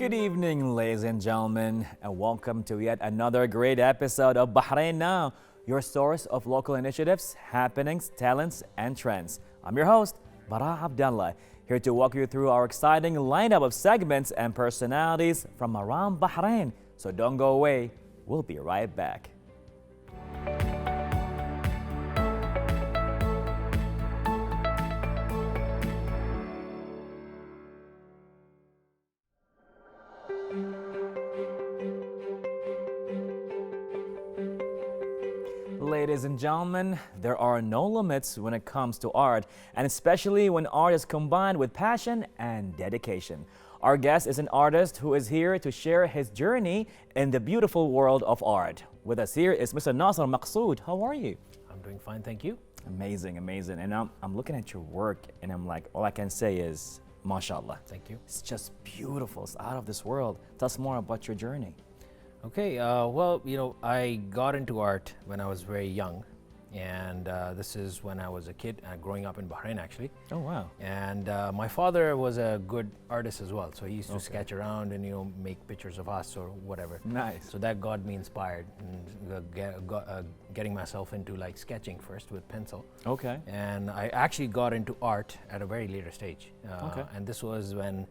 Good evening, ladies and gentlemen, and welcome to yet another great episode of Bahrain Now, your source of local initiatives, happenings, talents, and trends. I'm your host, Bara Abdallah, here to walk you through our exciting lineup of segments and personalities from around Bahrain. So don't go away, we'll be right back. Ladies and gentlemen, there are no limits when it comes to art, and especially when art is combined with passion and dedication. Our guest is an artist who is here to share his journey in the beautiful world of art. With us here is Mr. Nasser Maqsood. How are you? I'm doing fine, thank you. Amazing, amazing. And I'm looking at your work, and I'm like, all I can say is, mashallah. Thank you. It's just beautiful. It's out of this world. Tell us more about your journey. Okay, well, I got into art when I was very young, and this is when I was a kid, growing up in Bahrain, actually. Oh, wow. And my father was a good artist as well, so he used to sketch around and, make pictures of us or whatever. Nice. So that got me inspired, and getting myself into like sketching first with pencil. Okay. And I actually got into art at a very later stage. And this was when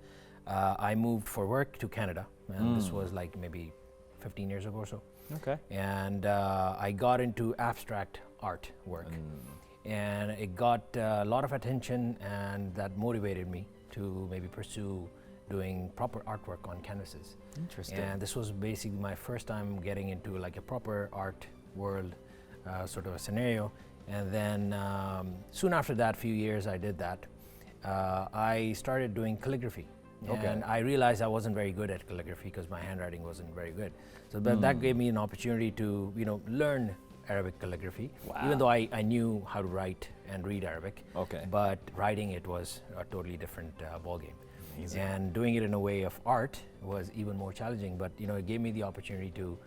I moved for work to Canada, and this was like maybe 15 years ago or so. Okay. And I got into abstract art work, and it got a lot of attention, and that motivated me to maybe pursue doing proper artwork on canvases. Interesting. And this was basically my first time getting into like a proper art world sort of a scenario. And then soon after that, few years I did that, I started doing calligraphy. And I realized I wasn't very good at calligraphy because my handwriting wasn't very good. So that gave me an opportunity to, learn Arabic calligraphy. Wow. Even though I knew how to write and read Arabic. Okay. But writing it was a totally different ballgame. Amazing. And doing it in a way of art was even more challenging. But it gave me the opportunity to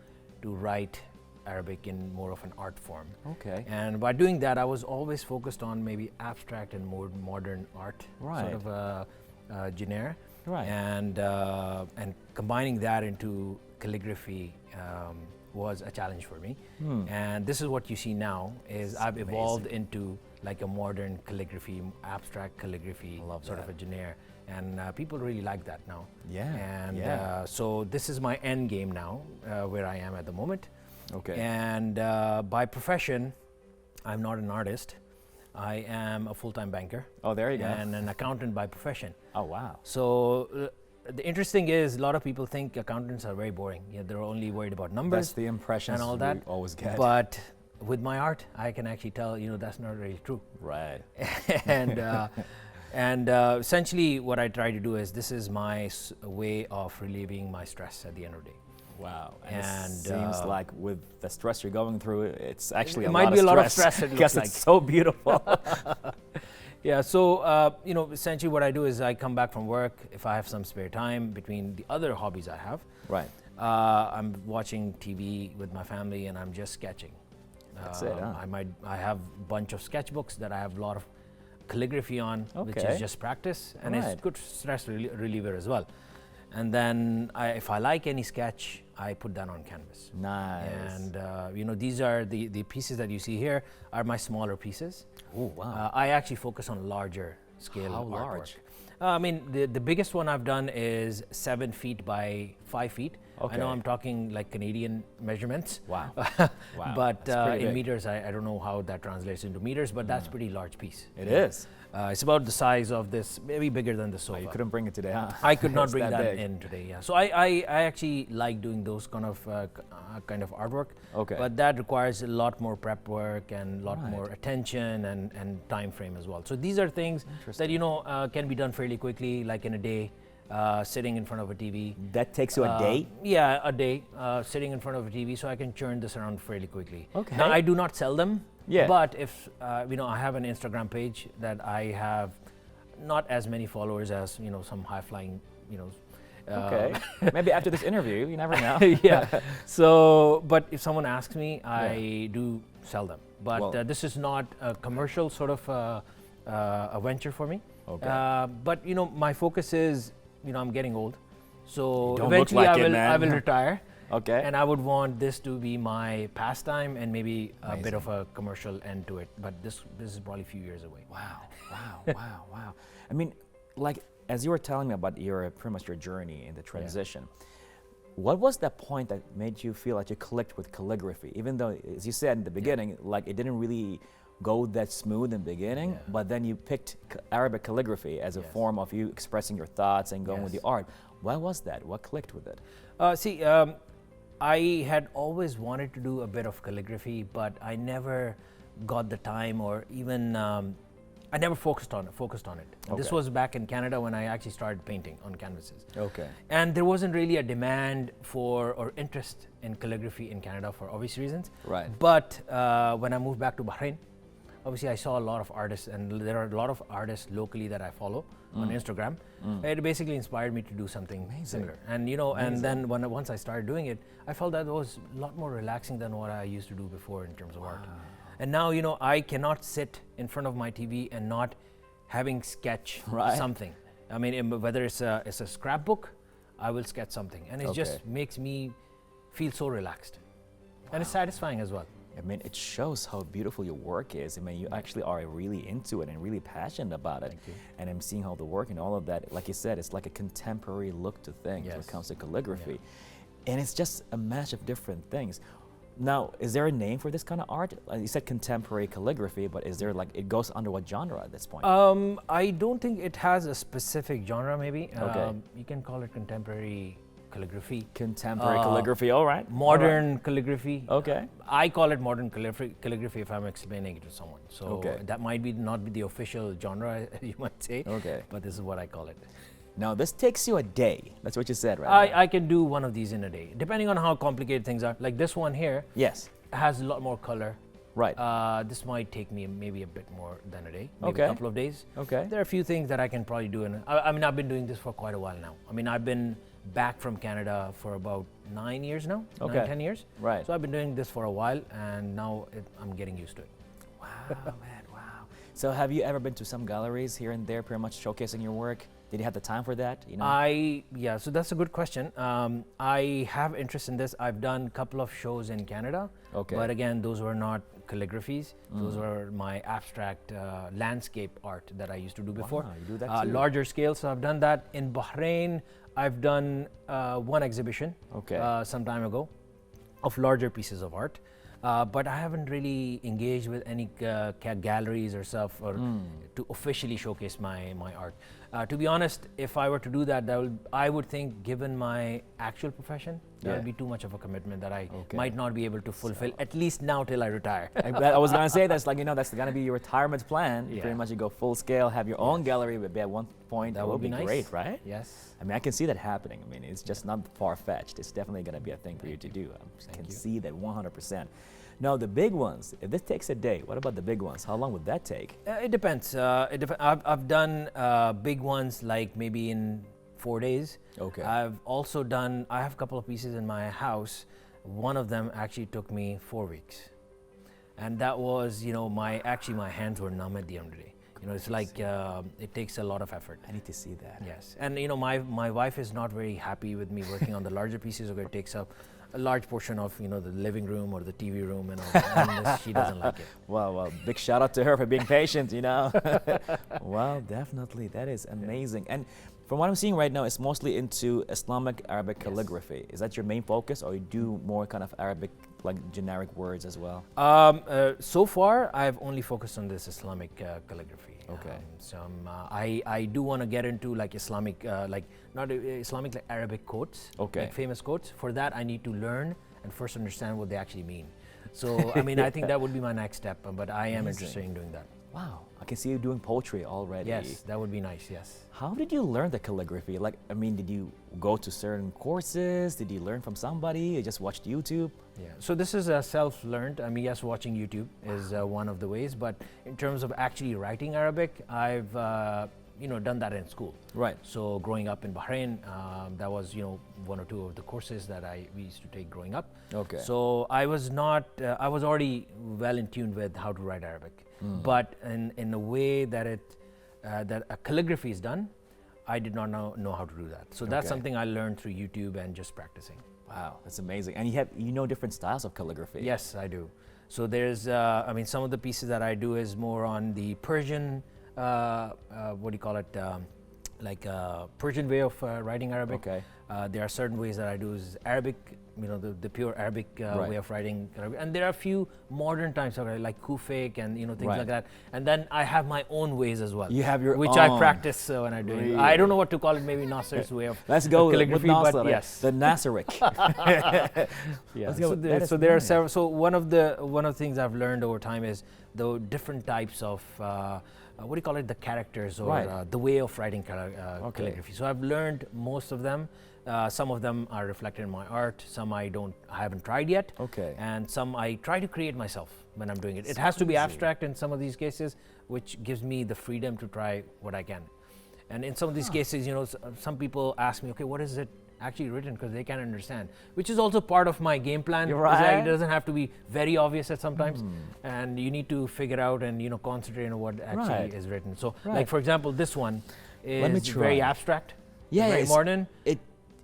write Arabic in more of an art form. Okay. And by doing that, I was always focused on maybe abstract and more modern art, Right. sort of genre. Right. And combining that into calligraphy was a challenge for me. And this is what you see now is I've evolved into like a modern calligraphy, abstract calligraphy sort of a genre. And people really like that now. Yeah. And so this is my end game now, where I am at the moment. Okay. And by profession, I'm not an artist. I am a full-time banker. Oh, there you go. And an accountant by profession. Oh, wow. So the interesting is a lot of people think accountants are very boring. They're only worried about numbers. That's the impression and all that. we always get. But with my art, I can actually tell that's not really true. Right. And essentially, what I try to do is this is my way of relieving my stress at the end of the day. Wow. And it seems like with the stress you're going through, it's actually it might be a lot of stress. It because looks it's so beautiful. Yeah, so essentially what I do is I come back from work if I have some spare time between the other hobbies I have. Right. I'm watching TV with my family and I'm just sketching. That's it, huh? I have a bunch of sketchbooks that I have a lot of calligraphy on, which is just practice, and it's good stress reliever as well. And then if I like any sketch, I put that on canvas. Nice. And these are the pieces that you see here are my smaller pieces. Oh, wow. I actually focus on larger scale How artwork. large? I mean, the biggest one I've done is 7 feet by 5 feet. Okay. I know I'm talking like Canadian measurements. Wow. Wow. But That's pretty in big. meters, I don't know how that translates into meters, but that's pretty large piece. It is. It's about the size of this, maybe bigger than the sofa. You couldn't bring it today, huh? I could not It's bring that big. in today. Yeah. So I actually like doing those kind of artwork. Okay. But that requires a lot more prep work and a lot Right. more attention and time frame as well. So these are things that can be done fairly quickly, like in a day, sitting in front of a TV. That takes you a day? Yeah, a day sitting in front of a TV, so I can churn this around fairly quickly. Okay. Now I do not sell them. Yeah. But if I have an Instagram page that I have not as many followers as some high flying Okay. Maybe after this interview, you never know. Yeah. So, but if someone asks me, I do sell them. But this is not a commercial sort of a venture for me. Okay. But my focus is, I'm getting old, So don't look eventually like I it, will man. retire. Okay. And I would want this to be my pastime and maybe a bit Amazing. of a commercial end to it. But this is probably a few years away. Wow, wow. I mean, like, as you were telling me about your pretty much your journey in the transition, what was that point that made you feel like you clicked with calligraphy? Even though, as you said in the beginning, like it didn't really go that smooth in the beginning, but then you picked Arabic calligraphy as a form of you expressing your thoughts and going with the art. Why was that? What clicked with it? I had always wanted to do a bit of calligraphy, but I never got the time or even I never focused on it. And this was back in Canada when I actually started painting on canvases. Okay. And there wasn't really a demand for or interest in calligraphy in Canada for obvious reasons. Right. But when I moved back to Bahrain, obviously I saw a lot of artists, and there are a lot of artists locally that I follow on Instagram. It basically inspired me to do something similar. And and then once I started doing it, I felt that it was a lot more relaxing than what I used to do before in terms of art. And now, I cannot sit in front of my TV and not having sketch something. I mean, whether it's a scrapbook, I will sketch something, and it just makes me feel so relaxed, and it's satisfying as well. I mean, it shows how beautiful your work is. I mean, you actually are really into it and really passionate about it. Thank you. And I'm seeing how the work and all of that, like you said, it's like a contemporary look to things when it comes to calligraphy. And it's just a mash of different things. Now, is there a name for this kind of art? You said contemporary calligraphy, but is there it goes under what genre at this point? I don't think it has a specific genre, maybe. Okay. You can call it contemporary calligraphy. Contemporary calligraphy, all right. Modern calligraphy. Okay. I call it modern calligraphy if I'm explaining it to someone. So that might not be the official genre, you might say. Okay. But this is what I call it. Now, this takes you a day. That's what you said, right? I can do one of these in a day, depending on how complicated things are. Like this one here. Yes. Has a lot more color. Right. This might take me maybe a bit more than a day, maybe a couple of days. Okay. There are a few things that I can probably do. I mean, I've been doing this for quite a while now. I mean, I've been back from Canada for about 9 years now, 10 years. Right. So I've been doing this for a while, and now I'm getting used to it. Wow, man, wow. So have you ever been to some galleries here and there pretty much showcasing your work? Did you have the time for that? Yeah, so that's a good question. I have interest in this. I've done a couple of shows in Canada. Okay. But again, those were not calligraphies. Those were my abstract landscape art that I used to do before. Wow, you do that too. Larger scale, so I've done that. In Bahrain, I've done one exhibition some time ago of larger pieces of art. But I haven't really engaged with any galleries or stuff to officially showcase my art. To be honest, if I were to do that, I would think, given my actual profession, that would be too much of a commitment that I might not be able to fulfill, at least now till I retire. I was going to say, that's that's going to be your retirement plan. Pretty much you go full scale, have your own gallery, but at one point that would be nice. Great, right? Yes. I mean, I can see that happening. I mean, it's just not far-fetched. It's definitely going to be a thing for you to do. I can see that 100%. Now, the big ones, if this takes a day, what about the big ones? How long would that take? It depends. I've done big ones like maybe in 4 days. Okay. I've also done, I have a couple of pieces in my house. One of them actually took me 4 weeks. And that was, my hands were numb at the end of the day. It's like it takes a lot of effort. I need to see that. Yes. And, my wife is not very happy with me working on the larger pieces, or it takes up a large portion of the living room or the TV room and all that. And she doesn't like it. Well, big shout out to her for being patient, Well, definitely, that is amazing. And from what I'm seeing right now, it's mostly into Islamic Arabic calligraphy. Is that your main focus, or you do more kind of Arabic, like generic words as well? So far, I've only focused on this Islamic calligraphy. Okay. I do want to get into like Islamic, not Islamic, like Arabic quotes, like famous quotes. For that, I need to learn and first understand what they actually mean. So, I mean, I think that would be my next step, but I am interested in doing that. Wow, I can see you doing poetry already. Yes, that would be nice, yes. How did you learn the calligraphy? Did you go to certain courses? Did you learn from somebody? You just watched YouTube? Yeah, so this is self-learned. I mean, yes, watching YouTube is one of the ways, but in terms of actually writing Arabic, I've done that in school. Right. So growing up in Bahrain, that was one or two of the courses that we used to take growing up. Okay. So I was not, I was already well in tune with how to write Arabic, but in a way that that a calligraphy is done, I did not know how to do that. So that's Okay. something I learned through YouTube and just practicing. Wow, that's amazing. And you know different styles of calligraphy. Yes, I do. So there's, I mean, some of the pieces that I do is more on the Persian, what do you call it, like Persian way of writing Arabic. Okay. There are certain ways that I do is Arabic, you know, the pure Arabic Right. way of writing Arabic. And there are a few modern types of like Kufic and, you know, things Right. like that. And then I have my own ways as well. You have your which I own. practice when I do it. Really? I don't know what to call it, maybe Nasser's way of Let's go with calligraphy, Nasser, but yes. the Nasseric. Yeah. Let's go So with- there, that so is there are nice. several. So one of the things I've learned over time is the different types of what do you call it? The characters or Right. the way of writing Okay. calligraphy. So I've learned most of them. Some of them are reflected in my art. Some I haven't tried yet. Okay. And some I try to create myself when I'm doing it. It has to be abstract in some of these cases, which gives me the freedom to try what I can. And in some of these cases, you know, some people ask me, okay, what is it actually written? Because they can't understand, which is also part of my game plan. You're is that right. It doesn't have to be very obvious at sometimes, and you need to figure out and, you know, concentrate on what actually Right. is written. So, Right. like for example, this one Let me is very try. abstract, Yeah, very it's- modern.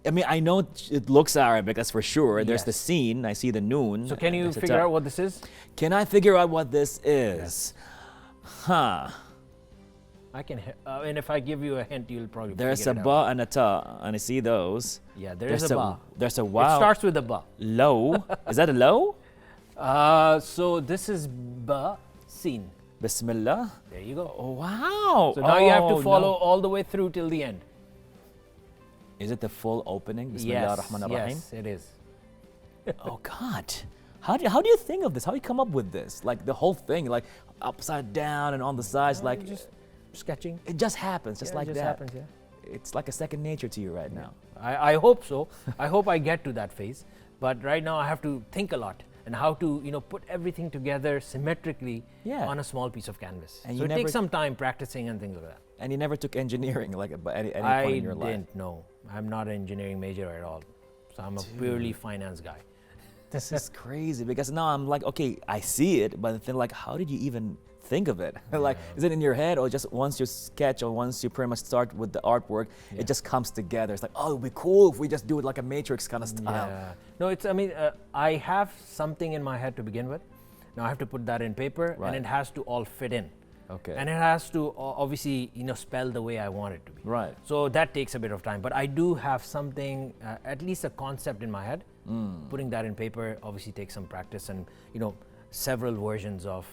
I mean, I know it looks Arabic, that's for sure. There's the Yes. scene, I see the noon. So can you there's a figure ta- out what this is? Can I figure out what this is? Huh. I can, and if I give you a hint, you'll probably There's a figure it out. ba and a ta, and I see those. Yeah, there's a ba. There's a It wow. starts with a ba. Low. Is that a low? So this is ba sin. Bismillah. There you go. Oh, wow. So now you have Oh, to follow no. all the way through till the end. Is it the full opening? Bismillah ar-Rahman ar-Rahim. Yes, it is. Oh God. How do you think of this? How do you come up with this? Like the whole thing, like upside down and on the sides, like Just sketching. it just happens, just Yeah, it like just that. happens, yeah. It's like a second nature to you right now. I hope so. I hope I get to that phase. But right now I have to think a lot and how to, you know, put everything together symmetrically Yeah. on a small piece of canvas. And so you it takes never- some time practicing and things like that. And you never took engineering, like at any point I in your life. didn't know. I'm not an engineering major at all. So I'm a purely finance guy. This is crazy because now I'm like, okay, I see it, but then like, how did you even think of it? Like, is it in your head or just once you sketch or once you pretty much start with the artwork, it just comes together? It's like, oh, it'd be cool if we just do it like a matrix kind of style. Yeah. No, it's, I mean, I have something in my head to begin with. Now I have to put that in paper Right. and it has to all fit in. Okay. And it has to obviously, you know, spell the way I want it to be. Right. So that takes a bit of time, but I do have something, at least a concept in my head. Putting that in paper obviously takes some practice and, you know, several versions of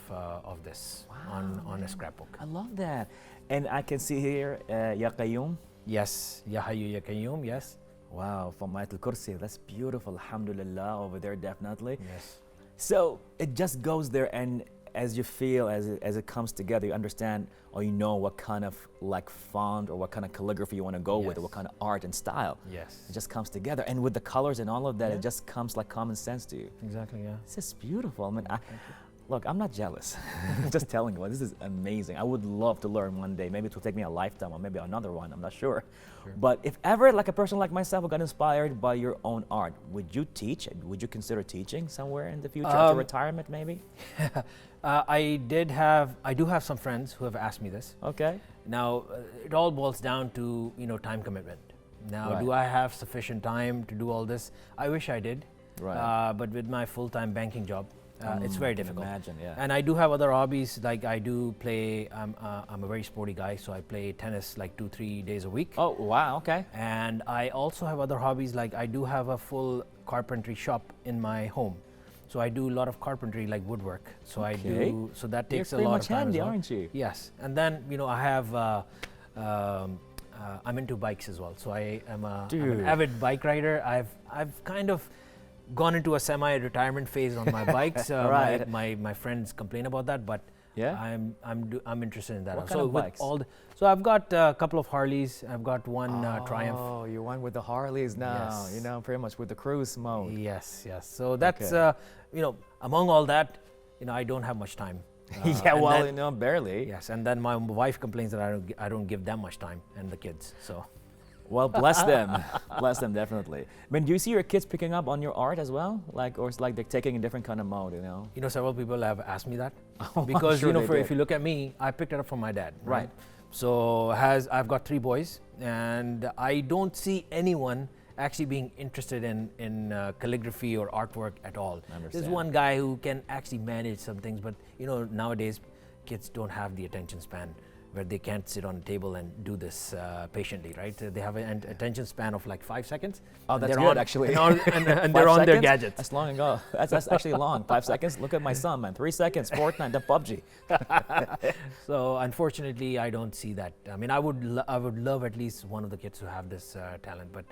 this on a scrapbook. I love that. And I can see here, Ya Qayyum. Yes, Ya Hayyu Ya Qayyum, yes. Wow, from Ayatul Kursi. That's beautiful. Alhamdulillah, over there, definitely. Yes. So it just goes there, and as you feel, as it comes together, you understand or you know what kind of like font or what kind of calligraphy you want to go with, or what kind of art and style. Yes. It just comes together, and with the colors and all of that, Yeah. it just comes like common sense to you. Exactly, yeah. This is beautiful. I mean, look, I'm not jealous. Just telling you, this is amazing. I would love to learn one day. Maybe it will take me a lifetime or maybe another one. I'm not sure. But if ever, like a person like myself got inspired by your own art, would you teach? Would you consider teaching somewhere in the future after retirement, maybe? I do have some friends who have asked me this. Okay. Now, it all boils down to, you know, time commitment. Now, Right. do I have sufficient time to do all this? I wish I did. Right. But with my full-time banking job, it's very I can difficult. imagine, yeah. And I do have other hobbies, like I do play, I'm a very sporty guy, so I play tennis like 2-3 days a week. Oh, wow, okay. And I also have other hobbies, like I do have a full carpentry shop in my home. So I do a lot of carpentry, like woodwork. So I Okay. do, so that You're takes a pretty lot much of time handy, as well. aren't you? Yes, and then, you know, I have, I'm into bikes as well. So I'm an Dude. avid bike rider. I've kind of gone into a semi-retirement phase on my bikes. Right. My friends complain about that, but Yeah? I'm interested in that. What so kind of with bikes? so I've got a couple of Harleys. I've got one Triumph. Oh, you went with the Harleys now. Yes. You know, pretty much with the cruise mode. Yes, yes. So that's Okay. you know, among all that, you know, I don't have much time. Yeah, and well, then- you know, barely. Yes, and then my wife complains that I don't give them much time and the kids. So Well, bless them. Bless them, definitely. I mean, do you see your kids picking up on your art as well? Like, or it's like they're taking a different kind of mode, you know? you know, several people have asked me that I'm because sure you know, they if did. you look at me, I picked it up from my dad. Right. So I've got 3 boys, and I don't see anyone actually being interested in calligraphy or artwork at all. There's one guy who can actually manage some things, but nowadays kids don't have the attention span where they can't sit on a table and do this patiently, right? They have an attention span of like 5 seconds. Oh, that's good, actually. And they're on their gadgets. That's long ago. That's actually long. 5 seconds. Look at my son, man. 3 seconds, Fortnite, then PUBG. So unfortunately, I don't see that. I mean, I would love at least one of the kids to have this talent, but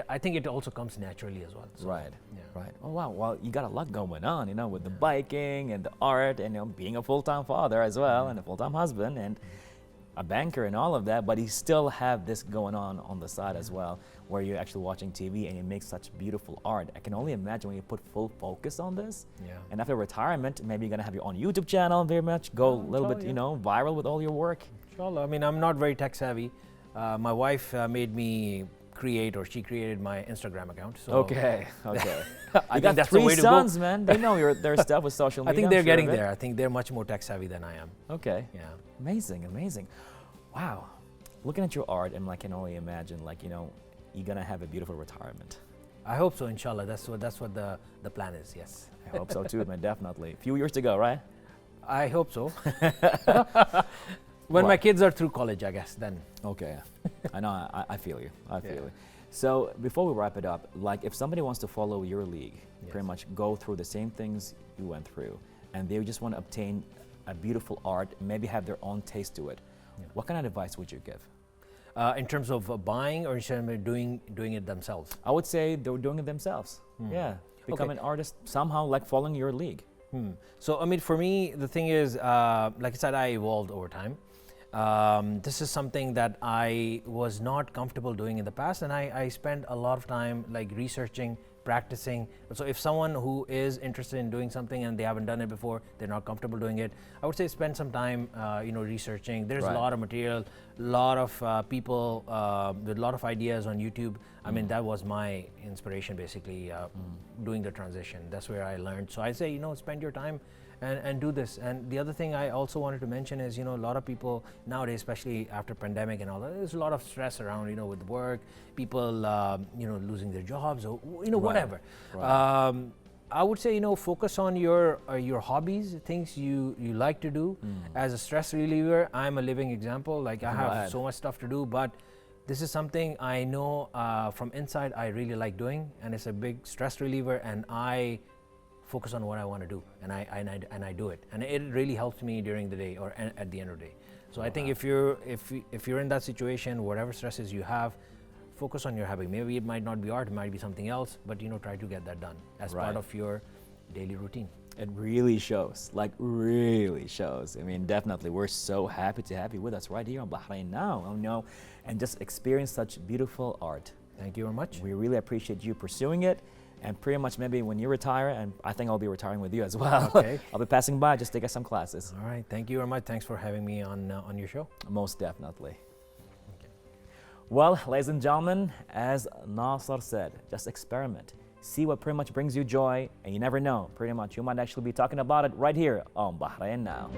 I think it also comes naturally as well. So, right. yeah. Right. Oh wow. Well, you got a lot going on, with the biking and the art, and being a full-time father as well, and a full-time husband, and a banker, and all of that. But you still have this going on the side as well, where you're actually watching TV and you make such beautiful art. I can only imagine when you put full focus on this. Yeah. And after retirement, maybe you're gonna have your own YouTube channel, very much go a little bit, viral with all your work. Inshallah. I mean, I'm not very tech savvy. My wife made me she created my Instagram account. So Okay. I You got that's the 3 way to sons, go. man. They know their stuff with social media. I think I'm they're sure getting of it. there. I think they're much more tech savvy than I am. Okay. Yeah. Amazing. Wow. Looking at your art, I can only imagine, you're gonna have a beautiful retirement. I hope so, inshallah. That's what the plan is. Yes. I hope so too, man. Definitely. A few years to go, right? I hope so. When my kids are through college, I guess, then. Okay. I know. I feel you. I feel you. So before we wrap it up, if somebody wants to follow your league, pretty much go through the same things you went through, and they just want to obtain a beautiful art, maybe have their own taste to it, what kind of advice would you give? In terms of buying, or in terms of doing it themselves? I would say they were doing it themselves. Yeah. Become an artist somehow, following your league. So, I mean, for me, the thing is, like I said, I evolved over time. This is something that I was not comfortable doing in the past, and I spent a lot of time researching, practicing. So if someone who is interested in doing something and they haven't done it before, they're not comfortable doing it, I would say spend some time researching. There's a lot of material, a lot of people with a lot of ideas on YouTube. I mean, that was my inspiration, basically, doing the transition. That's where I learned. So I say, spend your time and do this. And the other thing I also wanted to mention is, a lot of people nowadays, especially after pandemic and all that, there's a lot of stress around, with work, people, losing their jobs, or, whatever. I would say, focus on your hobbies, things you like to do as a stress reliever. I'm a living example. I have so much stuff to do, but this is something I know from inside I really like doing, and it's a big stress reliever, and I focus on what I want to do, and I do it, and it really helps me during the day or at the end of the day. So I think if you're in that situation, whatever stresses you have, focus on your hobby. Maybe it might not be art, it might be something else, but try to get that done as part of your daily routine. It really shows, really shows. I mean, definitely, we're so happy to have you with us right here on Bahrain Now, and just experience such beautiful art. Thank you very much. We really appreciate you pursuing it. And pretty much maybe when you retire, and I think I'll be retiring with you as well. Okay. I'll be passing by just to get some classes. All right. Thank you very much. Thanks for having me on your show. Most definitely. Okay. Well, ladies and gentlemen, as Nasser said, just experiment. See what pretty much brings you joy, and you never know. Pretty much you might actually be talking about it right here on Bahrain Now.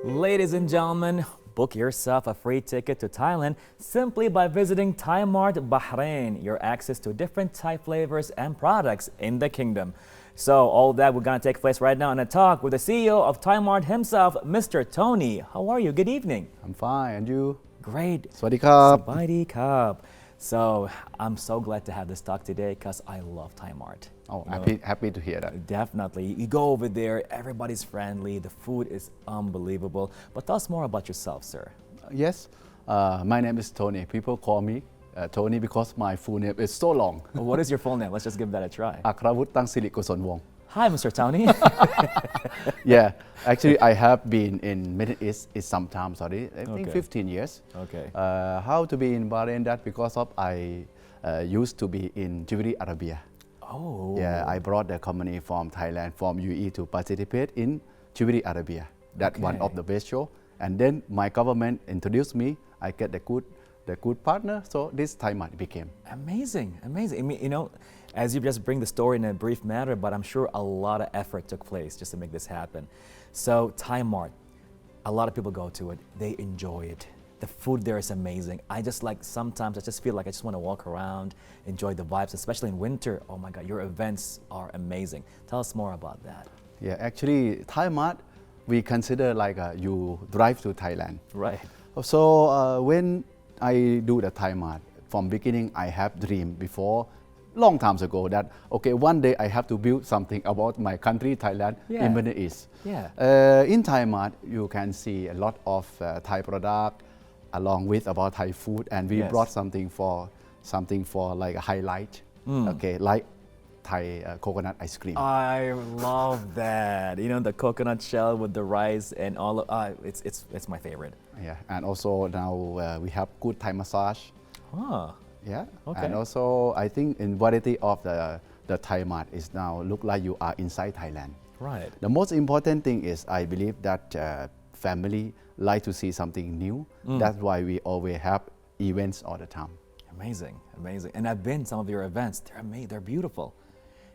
Ladies and gentlemen, book yourself a free ticket to Thailand simply by visiting Thai Mart Bahrain, your access to different Thai flavors and products in the kingdom. So all that we're going to take place right now in a talk with the CEO of Thai Mart himself, Mr. Tony. How are you? Good evening. I'm fine, and you? Great. Sawasdee krab. Sawadee krab. So I'm so glad to have this talk today because I love Thai Mart. Oh, happy to hear that. Definitely. You go over there, everybody's friendly, the food is unbelievable. But tell us more about yourself, sir. Yes, my name is Tony. People call me Tony because my full name is so long. Well, what is your full name? Let's just give that a try. Akravut Tang Sirit Koson Wong. Hi, Mr. Tony. Yeah, actually I have been in Middle East sometimes already, I think 15 years. Okay. How to be in Bahrain? That because of I used to be in Jewelry Arabia. Oh. Yeah, I brought the company from Thailand, from UAE to participate in Saudi Arabia. That one Okay. of the best show. And then my government introduced me. I get the good partner. So this Thai Mart became. Amazing, amazing. I mean, you know, as you just bring the story in a brief manner, but I'm sure a lot of effort took place just to make this happen. So Thai Mart, a lot of people go to it. They enjoy it. The food there is amazing. I just like, sometimes I just feel like I just want to walk around, enjoy the vibes, especially in winter. Oh my God, your events are amazing. Tell us more about that. Yeah, actually, Thai Mart, we consider like you drive to Thailand. Right. So when I do the Thai Mart, from beginning I have dream before, long times ago that, okay, one day I have to build something about my country, Thailand, Yeah. in Middle East. Yeah. In Thai Mart, you can see a lot of Thai product along with about Thai food, and we Yes. brought something for like a highlight, okay, like Thai coconut ice cream. I love that. You know, the coconut shell with the rice and all of, it's my favorite. Yeah, and also now we have good Thai massage. Huh. Yeah, Okay. and also I think in variety of the Thai Mart is now look like you are inside Thailand. Right. The most important thing is I believe that family like to see something new. That's why we always have events all the time. Amazing, amazing. And I've been to some of your events. They're amazing. They're beautiful.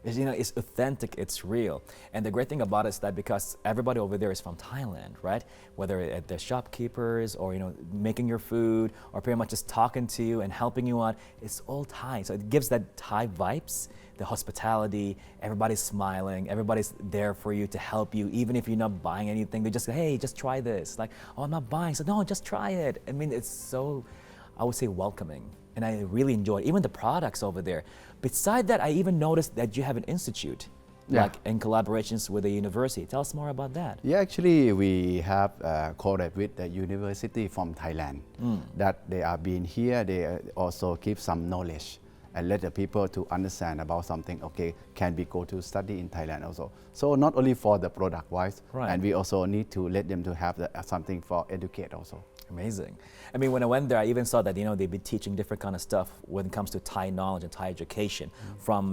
It's, you know, it's authentic. It's real. And the great thing about it is that because everybody over there is from Thailand, right? Whether at the shopkeepers or, you know, making your food or pretty much just talking to you and helping you out, it's all Thai. So it gives that Thai vibes, the hospitality. Everybody's smiling. Everybody's there for you to help you, even if you're not buying anything. They just say, hey, just try this. Like, oh, I'm not buying. So no, just try it. I mean, it's so, I would say, welcoming. And I really enjoyed even the products over there. Beside that, I even noticed that you have an institute, Yeah. like in collaborations with the university. Tell us more about that. Yeah, actually we have collab with the university from Thailand that they are being here. They also give some knowledge and let the people to understand about something. Okay, can we go to study in Thailand also? So not only for the product wise, Right. and we also need to let them to have something for educate also. Amazing. I mean, when I went there, I even saw that, you know, they'd be teaching different kind of stuff when it comes to Thai knowledge and Thai education, from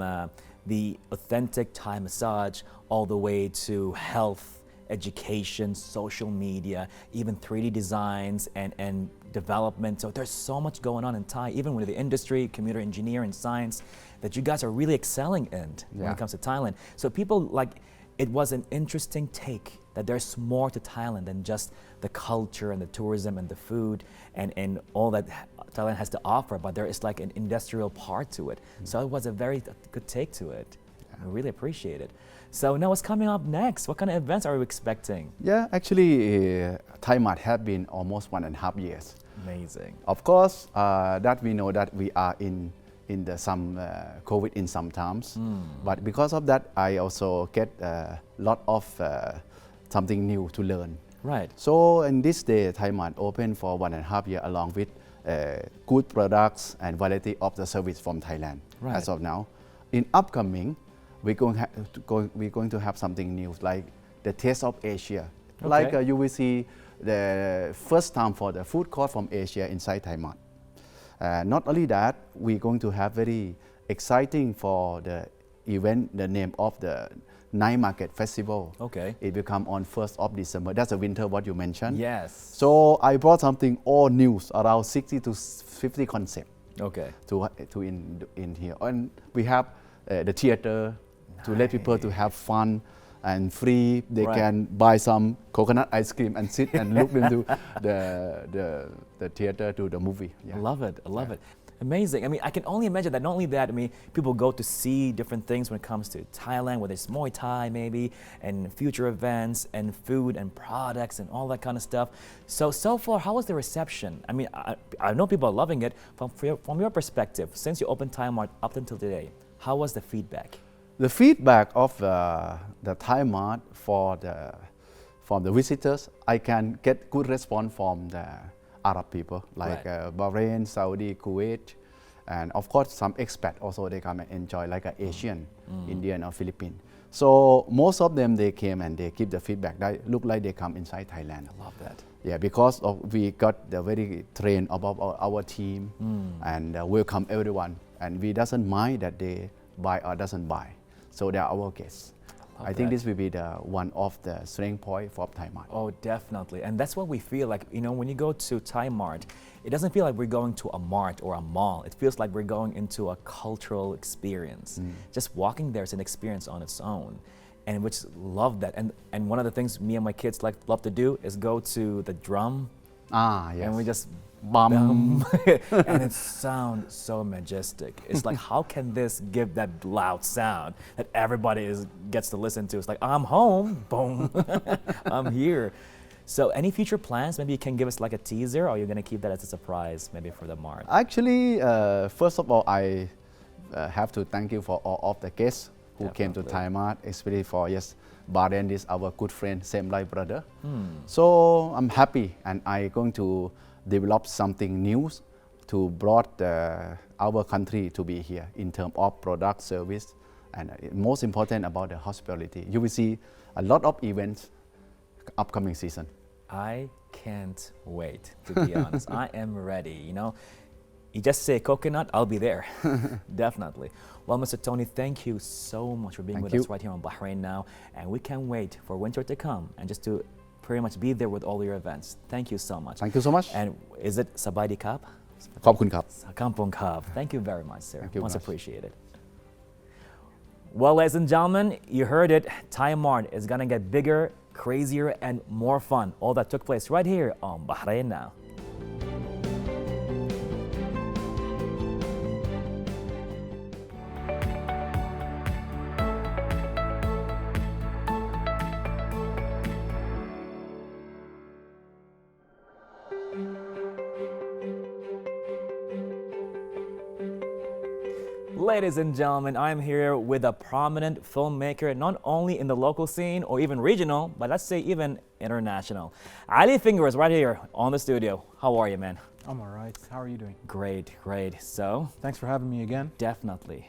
the authentic Thai massage all the way to health, education, social media, even 3D designs and development. So there's so much going on in Thai, even with the industry, computer engineering, science, that you guys are really excelling in when Yeah. it comes to Thailand. So people like, it was an interesting take that there's more to Thailand than just the culture and the tourism and the food and all that Thailand has to offer, but there is like an industrial part to it. So it was a very good take to it. I really appreciate it. So now what's coming up next? What kind of events are we expecting? Yeah, actually Thai Mart have been almost 1.5 years. Amazing. Of course, that we know that we are in the some COVID in some times, but because of that, I also get a lot of something new to learn. Right. So in this day, Thai Mart open for 1.5 years along with good products and variety of the service from Thailand. Right. As of now, in upcoming, we're going to have something new like the Taste of Asia. Okay. Like you will see the first time for the food court from Asia inside Thai Mart. Not only that, we're going to have very exciting for the event, the name of the Night Market Festival. Okay. It will come on 1st of December. That's the winter what you mentioned. Yes. So I brought something all news around 60 to 50 concept Okay. to in here. And we have the theater to let people to have fun and free. They Right. can buy some coconut ice cream and sit and look into the theater to the movie. I love it. I love it. Amazing. I mean, I can only imagine that not only that, I mean, people go to see different things when it comes to Thailand, whether it's Muay Thai maybe, and future events and food and products and all that kind of stuff. So far, how was the reception? I mean, I know people are loving it. From your perspective, since you opened Thai Mart up until today, how was the feedback? The feedback of the Thai Mart from the visitors, I can get good response from the Arab people like Right. Bahrain, Saudi, Kuwait, and of course some expat also they come and enjoy like Asian, Indian or Philippine. So most of them they came and they give the feedback. They look like they come inside Thailand. I love that. Yeah, because we got the very trained about our team and welcome everyone, and we doesn't mind that they buy or doesn't buy. So they are our guests. I I think that. this will be the one of the strength point for Thai Mart. Oh, definitely. And that's what we feel like, when you go to Thai Mart, it doesn't feel like we're going to a mart or a mall. It feels like we're going into a cultural experience. Just walking there is an experience on its own. And we just love that. And one of the things me and my kids love to do is go to the drum. Yes. And we just Bum. and it sounds so majestic. It's like, how can this give that loud sound that everybody gets to listen to? It's like, I'm home, boom, I'm here. So any future plans? Maybe you can give us like a teaser, or you're gonna keep that as a surprise, maybe for the Mart? Actually, first of all, I have to thank you for all of the guests who came to Thai Mart, especially for Bahrain is our good friend, same like brother. So I'm happy, and I'm going to develop something new to brought our country to be here in terms of product, service, and most important about the hospitality. You will see a lot of events upcoming season. I can't wait, to be honest. I am ready, You just say coconut, I'll be there. Definitely. Well, Mr. Tony, thank you so much for being with us right here on Bahrain Now. And we can't wait for winter to come and just to pretty much be there with all your events. Thank you so much. Thank you so much. And is it Sabai di Kap? ขอบคุณครับ Kampong Kap. Thank you very much, sir. Thank you Much much. appreciated. Well, ladies and gentlemen, you heard it. Thai Mart is going to get bigger, crazier, and more fun. All that took place right here on Bahrain Now. Ladies and gentlemen, I'm here with a prominent filmmaker, not only in the local scene or even regional, but let's say even international. Ali Finger is right here on the studio. How are you, man? I'm all right. How are you doing? Great, great. So, Thanks for having me again. definitely.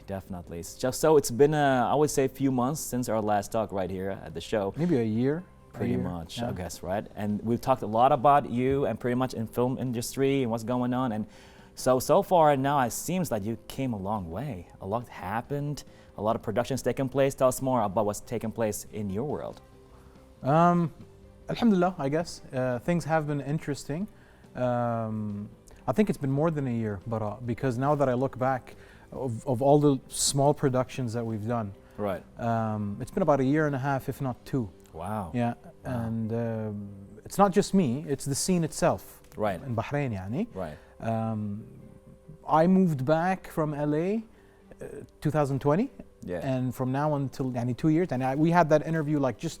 Just so it's been, I would say, a few months since our last talk right here at the show. Maybe a year. Pretty much, yeah. I guess, right? And we've talked a lot about you and pretty much in film industry and what's going on. And so far now it seems like you came a long way. A lot happened, a lot of productions taking place. Tell us more about what's taking place in your world. Alhamdulillah, I guess. Things have been interesting. I think it's been more than a year, but because now that I look back of all the small productions that we've done, Right. It's been about a year and a half, if not two. Wow. Yeah, and it's not just me, it's the scene itself. Right. In Bahrain, يعني. Right. I moved back from LA 2020. Yeah. And from now until 2 years, and we had that interview like just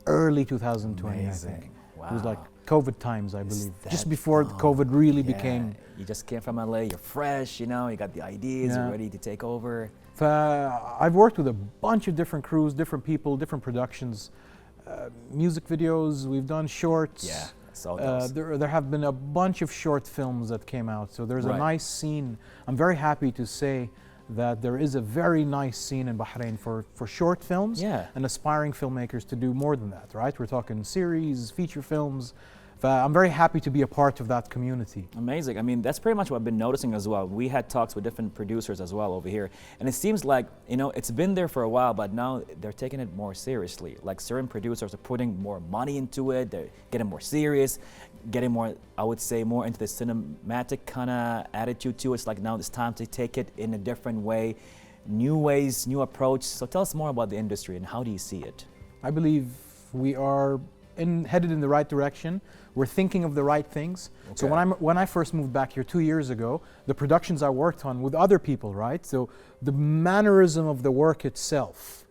early 2020, Amazing. I think. Wow. It was like COVID times, I Is believe. that- Just before COVID really became. You just came from LA, you're fresh, you got the ideas, Yeah. you're ready to take over. I've worked with a bunch of different crews, different people, different productions, music videos, we've done shorts. Yeah, that's all it does. There have been a bunch of short films that came out, so there's Right. a nice scene. I'm very happy to say that there is a very nice scene in Bahrain for short films Yeah. and aspiring filmmakers to do more than that, right? We're talking series, feature films. I'm very happy to be a part of that community. Amazing. I mean, that's pretty much what I've been noticing as well. We had talks with different producers as well over here. And it seems like, it's been there for a while, but now they're taking it more seriously. Like certain producers are putting more money into it. They're getting more serious, getting more, I would say, more into the cinematic kind of attitude to it. It's like now it's time to take it in a different way, new ways, new approach. So tell us more about the industry and how do you see it? I believe we are headed in the right direction. We're thinking of the right things. So Okay. when I first moved back here 2 years ago, the productions I worked on with other people, right? So the mannerism of the work itself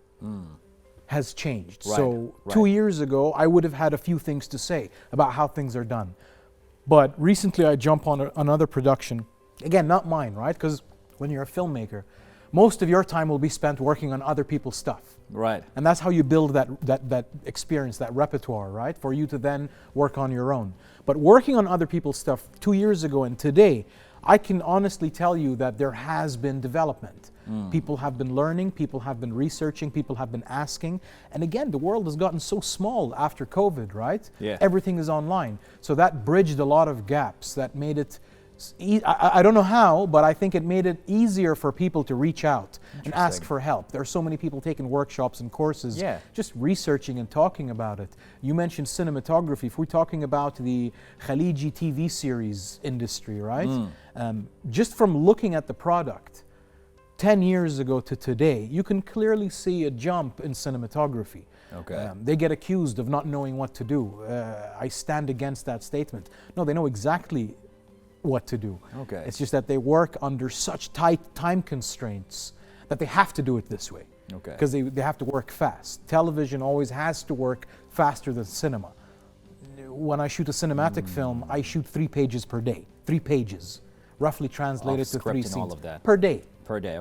has changed. Right, So right. 2 years ago, I would have had a few things to say about how things are done. But recently I jumped on another production. Again, not mine, right? Because when you're a filmmaker, most of your time will be spent working on other people's stuff. Right. And that's how you build that experience, that repertoire, right? For you to then work on your own. But working on other people's stuff 2 years ago and today, I can honestly tell you that there has been development. People have been learning, people have been researching, people have been asking. And again, the world has gotten so small after COVID, right? Yeah. Everything is online. So that bridged a lot of gaps, that made it I don't know how, but I think it made it easier for people to reach out and ask for help. There are so many people taking workshops and courses, just researching and talking about it. You mentioned cinematography. If we're talking about the Khaliji TV series industry, right? Just from looking at the product, 10 years ago to today, you can clearly see a jump in cinematography. They get accused of not knowing what to do. I stand against that statement. No, they know exactly what to do. It's just that they work under such tight time constraints that they have to do it this way. Because they have to work fast. Television always has to work faster than cinema. When I shoot a cinematic film, I shoot 3 pages per day. 3 pages, roughly translated to 3 scenes all of that. per day. Per day,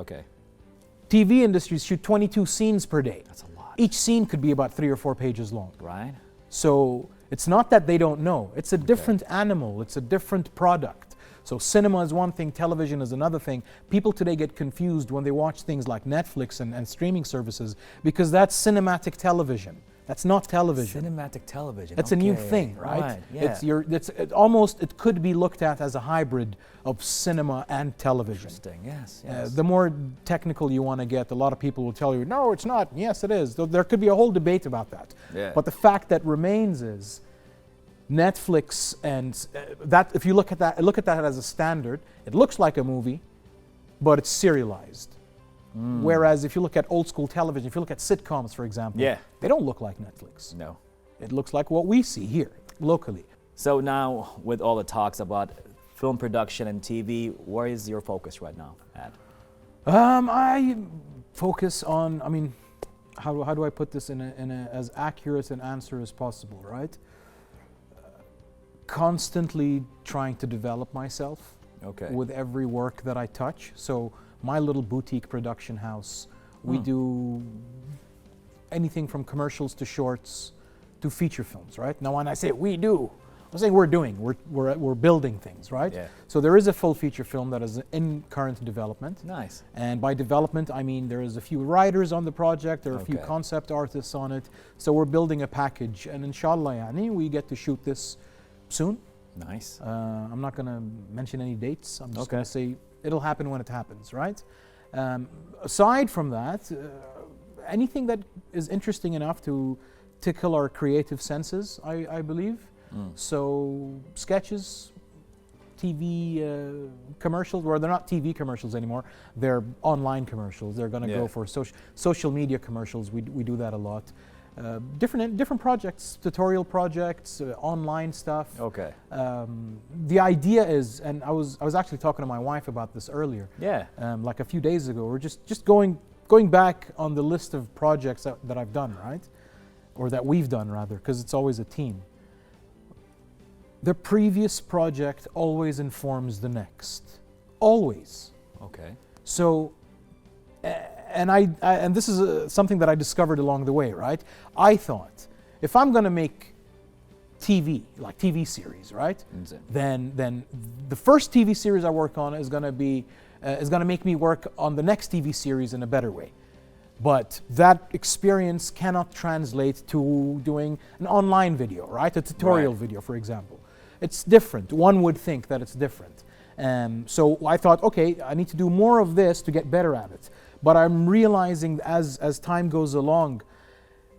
TV industries shoot 22 scenes per day. That's a lot. Each scene could be about 3 or 4 pages long. Right. So it's not that they don't know. It's a different animal. It's a different product. So cinema is one thing, television is another thing. People today get confused when they watch things like Netflix and streaming services because that's cinematic television. That's not television. Cinematic television. That's a new thing, right? It could be looked at as a hybrid of cinema and television. Interesting, yes. The more technical you want to get, a lot of people will tell you, no, it's not. Yes, it is. There could be a whole debate about that. But the fact that remains is Netflix and that, if you look at that as a standard, it looks like a movie, but it's serialized. Whereas if you look at old school television, if you look at sitcoms, for example, they don't look like Netflix. No. It looks like what we see here, locally. So now, with all the talks about film production and TV, where is your focus right now at? I focus on, how do I put this in a as accurate an answer as possible, right? Constantly trying to develop myself with every work that I touch. So my little boutique production house, we do anything from commercials to shorts to feature films, right? Now when I say we do, I'm saying we're building things, right? So there is a full feature film that is in current development. Nice. And by development, I mean there is a few writers on the project, there are a few concept artists on it. So we're building a package, and inshallah, we get to shoot this soon. Nice. I'm not going to mention any dates. I'm just going to say it'll happen when it happens, right? Aside from that, anything that is interesting enough to tickle our creative senses, I believe. So sketches, TV commercials, or they're not TV commercials anymore, they're online commercials. They're going to go for social media commercials. We do that a lot. Different projects, tutorial projects, online stuff. The idea is, and I was actually talking to my wife about this earlier. Like a few days ago, we're just going back on the list of projects that I've done, right, or that we've done rather, because it's always a team. The previous project always informs the next, always. So. And this is something that I discovered along the way, right? I thought, if I'm going to make TV, like TV series, right? Then the first TV series I work on is going to make me work on the next TV series in a better way. But that experience cannot translate to doing an online video, right? A tutorial video, for example. It's different. One would think that it's different. So I thought, okay, I need to do more of this to get better at it. But I'm realizing as time goes along,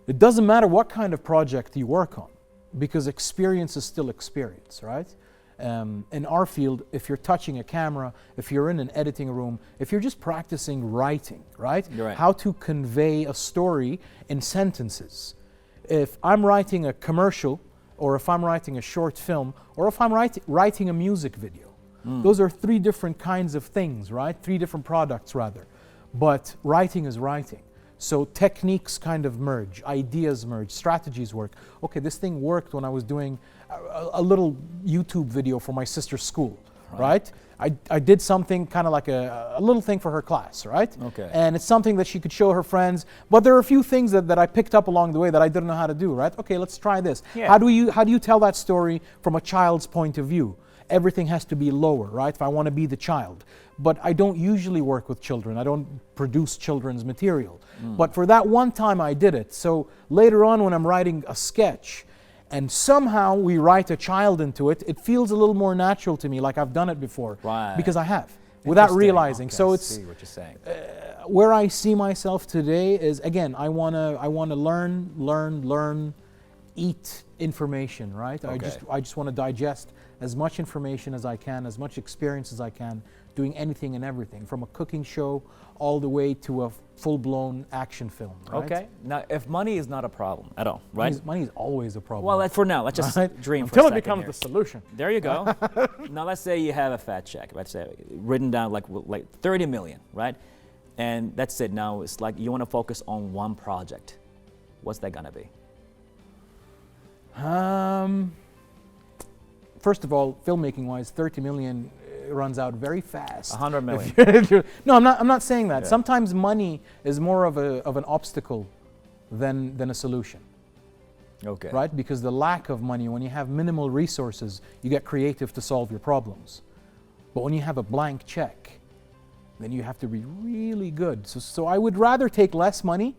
it doesn't matter what kind of project you work on, because experience is still experience, right? In our field, if you're touching a camera, if you're in an editing room, if you're just practicing writing, right? How to convey a story in sentences. If I'm writing a commercial, or if I'm writing a short film, or if I'm writing a music video, those are 3 different kinds of things, right? 3 different products rather. But writing is writing. So techniques kind of merge, ideas merge, strategies work. Okay, this thing worked when I was doing a little YouTube video for my sister's school, right? I did something kind of like a little thing for her class, right? And it's something that she could show her friends. But there are a few things that I picked up along the way that I didn't know how to do, right? Okay, let's try this. How do you tell that story from a child's point of view? Everything has to be lower, right? If I want to be the child. But I don't usually work with children. I don't produce children's material. But for that one time I did it. So later on when I'm writing a sketch and somehow we write a child into it, it feels a little more natural to me, like I've done it before. Right. Because I have, without Interesting. realizing. Okay, So I it's see what you're saying. where I see myself today is, again, I wanna learn, eat information, right? Okay. I just want to digest as much information as I can, as much experience as I can, doing anything and everything, from a cooking show all the way to a full-blown action film, right? Okay. Now, if money is not a problem at all, right? Money is always a problem. Well, for now, let's just right? dream Until for a it second becomes here. the solution. There you go. Now, let's say you have a fat check. Let's say written down like 30 million, right? And that's it. Now it's like you want to focus on one project. What's that gonna be? First of all, filmmaking-wise, 30 million runs out very fast. 100 million. No, I'm not saying that. Yeah. Sometimes money is more of an obstacle than a solution. Okay. Right? Because the lack of money, when you have minimal resources, you get creative to solve your problems. But when you have a blank check, then you have to be really good. So I would rather take less money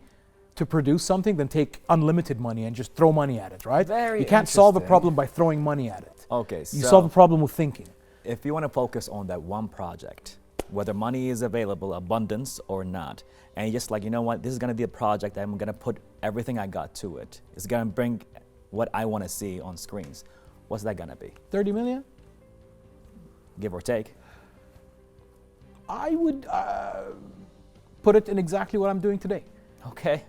to produce something than take unlimited money and just throw money at it, right? Very You can't solve a interesting. problem by throwing money at it. Okay. You So solve a problem with thinking. if you want to focus on that one project, whether money is available, abundance or not, and you're just like, you know what, this is going to be a project that I'm going to put everything I got to it. It's going to bring what I want to see on screens. What's that going to be? 30 million? Give or take. I would put it in exactly what I'm doing today. Okay.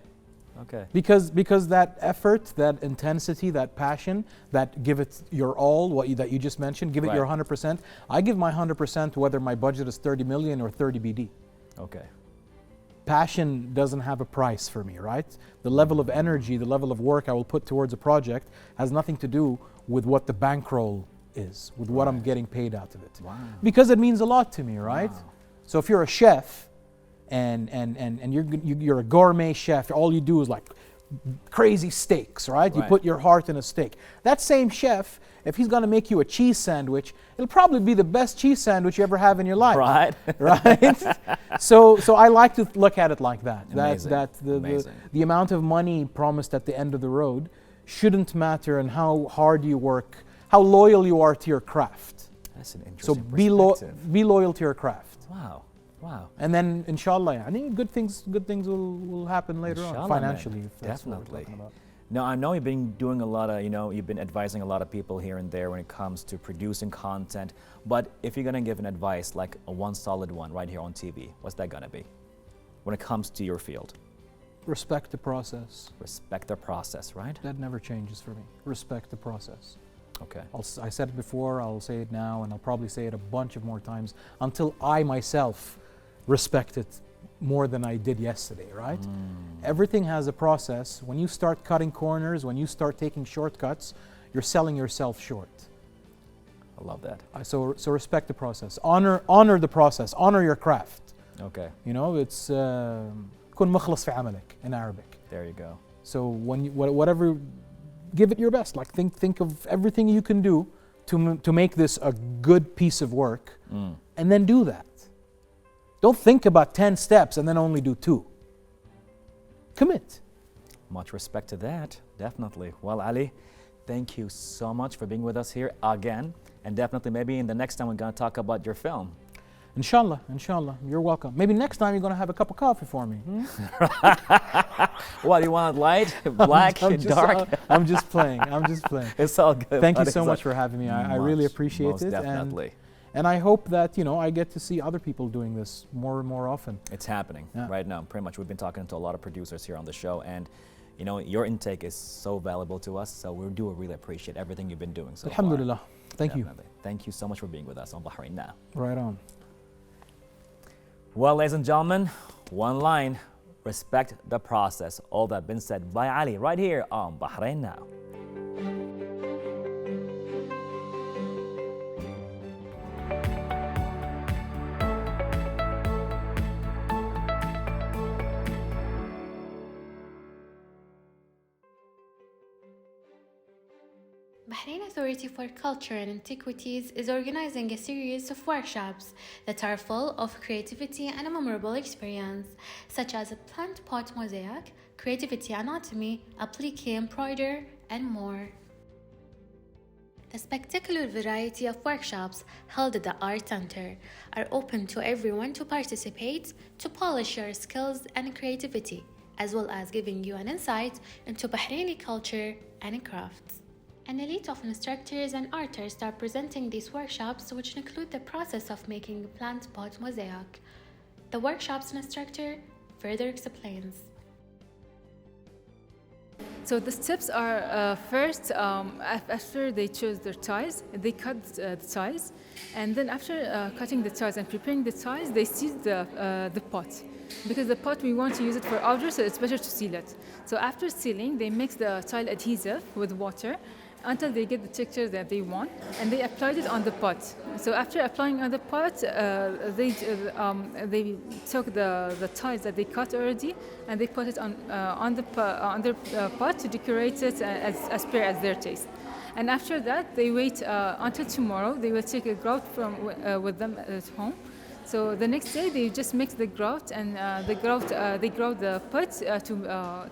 Okay. Because that effort, that intensity, that passion, that give it your all, that you just mentioned, give it your Right. 100%. I give my 100% whether my budget is 30 million or 30 BD. Okay. Passion doesn't have a price for me, right? The level of energy, the level of work I will put towards a project has nothing to do with what the bankroll is, with what I'm getting paid out of it. Wow. Because it means a lot to me, right? Wow. So if you're a chef and you're a gourmet chef, all you do is like crazy steaks, right? You Right. put your heart in a steak. That same chef, if he's gonna make you a cheese sandwich, it'll probably be the best cheese sandwich you ever have in your life. Right. Right? So I like to look at it like that. Amazing. That Amazing. the amount of money promised at the end of the road shouldn't matter, and how hard you work, how loyal you are to your craft. That's an So interesting perspective. be loyal to your craft. Wow. Wow. And then inshallah, I think good things will happen later Inshallah, on man. financially. If that's what we're Definitely. talking about. Now, I know you've been doing a lot of, you've been advising a lot of people here and there when it comes to producing content. But if you're going to give an advice, like one solid one right here on TV, what's that going to be when it comes to your field? Respect the process. Respect the process, right? That never changes for me. Respect the process. Okay. I said it before, I'll say it now, and I'll probably say it a bunch of more times until I myself respect it more than I did yesterday, right? Everything has a process. When you start cutting corners, when you start taking shortcuts, you're selling yourself short. I love that. So respect the process. Honor the process. Honor your craft. Okay. You know, it's كن مخلص في عملك in Arabic. There you go. So when whatever, give it your best. Like think of everything you can do to make this a good piece of work, and then do that. Don't think about 10 steps and then only do 2. Commit. Much respect to that, definitely. Well, Ali, thank you so much for being with us here again. And definitely maybe in the next time we're going to talk about your film. Inshallah, you're welcome. Maybe next time you're going to have a cup of coffee for me. What, you want light, black, dark? I'm just playing. It's all good. Thank you buddy. so It's much all- for having me. I really Much, appreciate most it. Definitely. And I hope that, I get to see other people doing this more and more often. It's happening Yeah. right now. Pretty much we've been talking to a lot of producers here on the show, and your intake is so valuable to us, so we do really appreciate everything you've been doing so far. Alhamdulillah. Thank you. Definitely. Thank you so much for being with us on Bahrain Now. Right on. Well, ladies and gentlemen, one line, respect the process. All that been said by Ali right here on Bahrain Now. Bahrain Authority for Culture and Antiquities is organizing a series of workshops that are full of creativity and a memorable experience, such as a plant pot mosaic, creativity anatomy, applique embroidery, and more. The spectacular variety of workshops held at the Art Center are open to everyone to participate, to polish your skills and creativity, as well as giving you an insight into Bahraini culture and crafts. An elite of instructors and artists are presenting these workshops, which include the process of making a plant pot mosaic. The workshop's instructor further explains. So the steps are first, after they choose their ties, they cut the ties, and then after cutting the ties and preparing the ties, they seal the pot. Because the pot, we want to use it for outdoors, so it's better to seal it. So after sealing, they mix the tile adhesive with water until they get the texture that they want, and they applied it on the pot. So after applying on the pot, they took the tiles that they cut already, and they put it on their pot to decorate it as per as their taste. And after that, they wait until tomorrow. They will take a grout with them at home. So the next day, they just mix the grout, and they grout the pot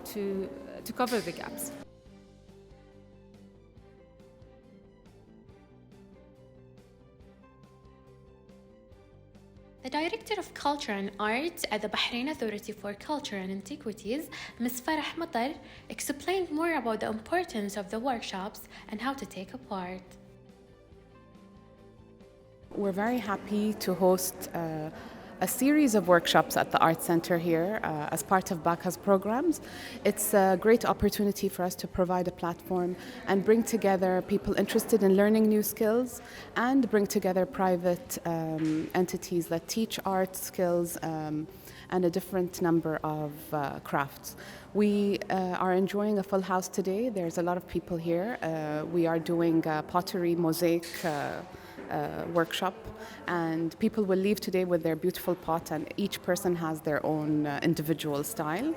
to cover the gaps. The Director of Culture and Art at the Bahrain Authority for Culture and Antiquities, Ms. Farah Matar, explained more about the importance of the workshops and how to take a part. We're very happy to host a series of workshops at the Art Center here as part of BACA's programs. It's a great opportunity for us to provide a platform and bring together people interested in learning new skills and bring together private entities that teach art skills and a different number of crafts. We are enjoying a full house today. There's a lot of people here. We are doing a pottery mosaic workshop, and people will leave today with their beautiful pot, and each person has their own individual style.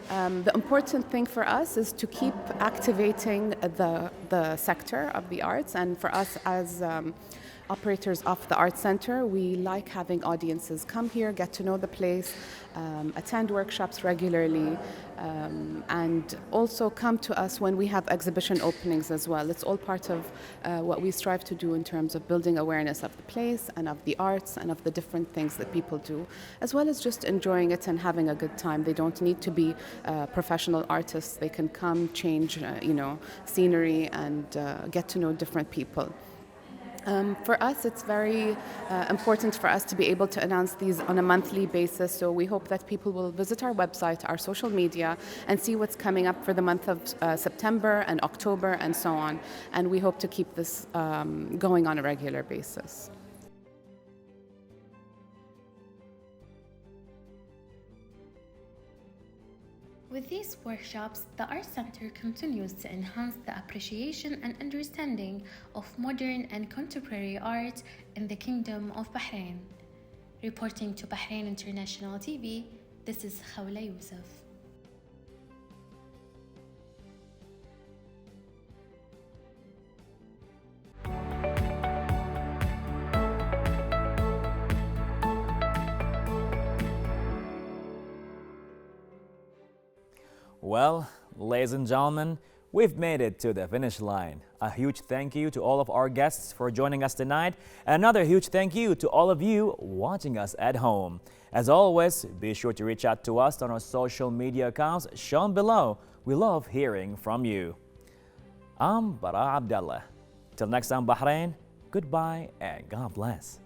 The important thing for us is to keep activating the sector of the arts, and for us as operators of the Art Center, we like having audiences come here, get to know the place, attend workshops regularly, and also come to us when we have exhibition openings as well. It's all part of what we strive to do in terms of building awareness of the place and of the arts and of the different things that people do, as well as just enjoying it and having a good time. They don't need to be professional artists. They can come, change, scenery, and get to know different people. For us, it's very important for us to be able to announce these on a monthly basis, so we hope that people will visit our website, our social media, and see what's coming up for the month of September and October and so on. And we hope to keep this going on a regular basis. With these workshops, the Art Center continues to enhance the appreciation and understanding of modern and contemporary art in the Kingdom of Bahrain. Reporting to Bahrain International TV, this is Khawla Youssef. Well, ladies and gentlemen, we've made it to the finish line. A huge thank you to all of our guests for joining us tonight. And another huge thank you to all of you watching us at home. As always, be sure to reach out to us on our social media accounts shown below. We love hearing from you. I'm Bara Abdallah. Till next time, Bahrain, goodbye and God bless.